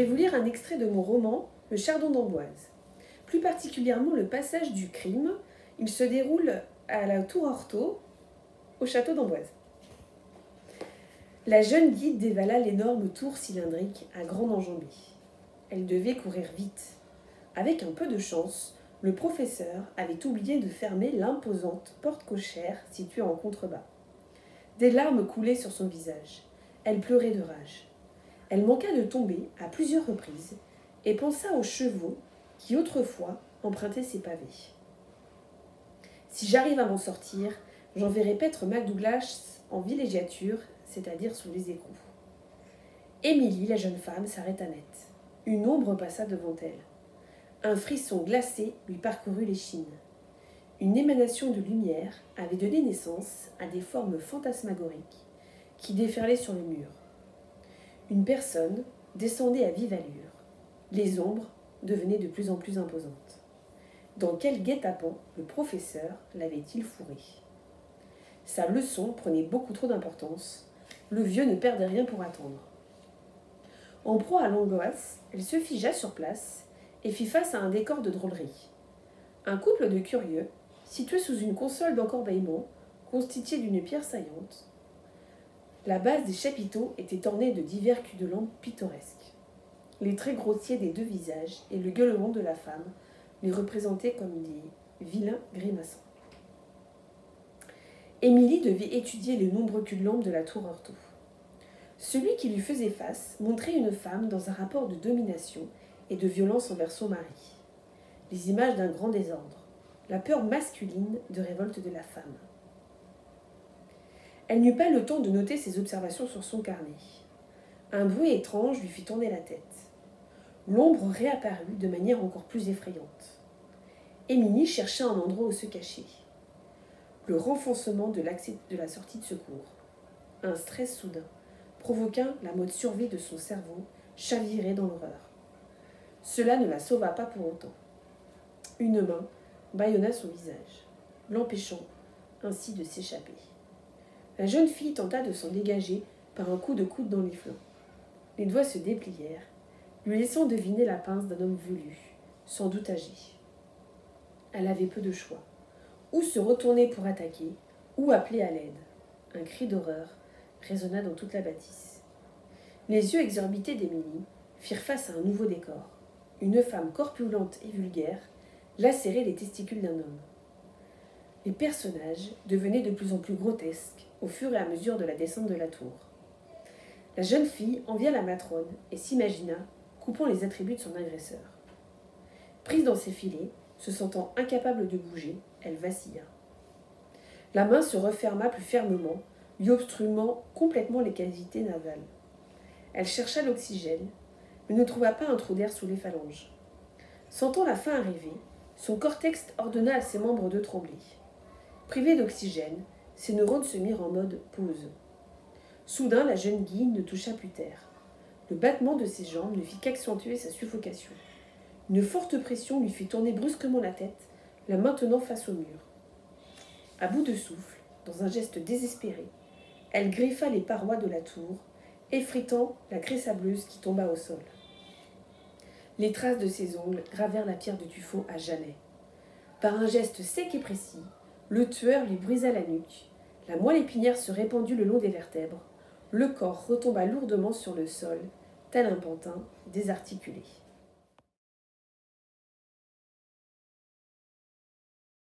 vais vous lire un extrait de mon roman « Le chardon d'Amboise ». Plus particulièrement le passage du crime. Il se déroule à la tour Ortho, au château d'Amboise. La jeune guide dévala l'énorme tour cylindrique à grande enjambée. Elle devait courir vite. Avec un peu de chance, le professeur avait oublié de fermer l'imposante porte cochère située en contrebas. Des larmes coulaient sur son visage. Elle pleurait de rage. Elle manqua de tomber à plusieurs reprises et pensa aux chevaux qui autrefois empruntaient ses pavés. Si j'arrive à m'en sortir, j'enverrai paître McDouglas en villégiature, c'est-à-dire sous les écrous. Émilie, la jeune femme, s'arrêta net. Une ombre passa devant elle. Un frisson glacé lui parcourut l'échine. Une émanation de lumière avait donné naissance à des formes fantasmagoriques qui déferlaient sur le mur. Une personne descendait à vive allure. Les ombres devenaient de plus en plus imposantes. Dans quel guet-apens le professeur l'avait-il fourré? Sa leçon prenait beaucoup trop d'importance. Le vieux ne perdait rien pour attendre. En proie à l'angoisse, elle se figea sur place et fit face à un décor de drôlerie. Un couple de curieux, situé sous une console d'encorbeillement, constituée d'une pierre saillante. La base des chapiteaux était ornée de divers culs de lampe pittoresques. Les traits grossiers des deux visages et le gueulement de la femme les représentaient comme des vilains grimaçants. Émilie devait étudier les nombreux culs de lampe de la tour Ortho. Celui qui lui faisait face montrait une femme dans un rapport de domination et de violence envers son mari. Les images d'un grand désordre, la peur masculine de révolte de la femme. Elle n'eut pas le temps de noter ses observations sur son carnet. Un bruit étrange lui fit tourner la tête. L'ombre réapparut de manière encore plus effrayante. Émilie chercha un endroit où se cacher. Le renfoncement de la sortie de secours. Un stress soudain provoqua la mode survie de son cerveau, chaviré dans l'horreur. Cela ne la sauva pas pour autant. Une main bâillonna son visage, l'empêchant ainsi de s'échapper. La jeune fille tenta de s'en dégager par un coup de coude dans les flancs. Les doigts se déplièrent, lui laissant deviner la pince d'un homme velu, sans doute âgé. Elle avait peu de choix. Ou se retourner pour attaquer, ou appeler à l'aide. Un cri d'horreur résonna dans toute la bâtisse. Les yeux exorbités d'Émilie firent face à un nouveau décor. Une femme corpulente et vulgaire lacérait les testicules d'un homme. Les personnages devenaient de plus en plus grotesques au fur et à mesure de la descente de la tour. La jeune fille envia la matrone et s'imagina coupant les attributs de son agresseur. Prise dans ses filets, se sentant incapable de bouger, elle vacilla. La main se referma plus fermement, lui obstruant complètement les cavités nasales. Elle chercha l'oxygène, mais ne trouva pas un trou d'air sous les phalanges. Sentant la fin arriver, son cortex ordonna à ses membres de trembler. Privée d'oxygène, ses neurones se mirent en mode pause. Soudain, la jeune guide ne toucha plus terre. Le battement de ses jambes ne fit qu'accentuer sa suffocation. Une forte pression lui fit tourner brusquement la tête, la maintenant face au mur. À bout de souffle, dans un geste désespéré, elle griffa les parois de la tour, effritant la craie sableuse qui tomba au sol. Les traces de ses ongles gravèrent la pierre de tuffeau à jamais. Par un geste sec et précis, le tueur lui brisa la nuque, la moelle épinière se répandit le long des vertèbres, le corps retomba lourdement sur le sol, tel un pantin désarticulé.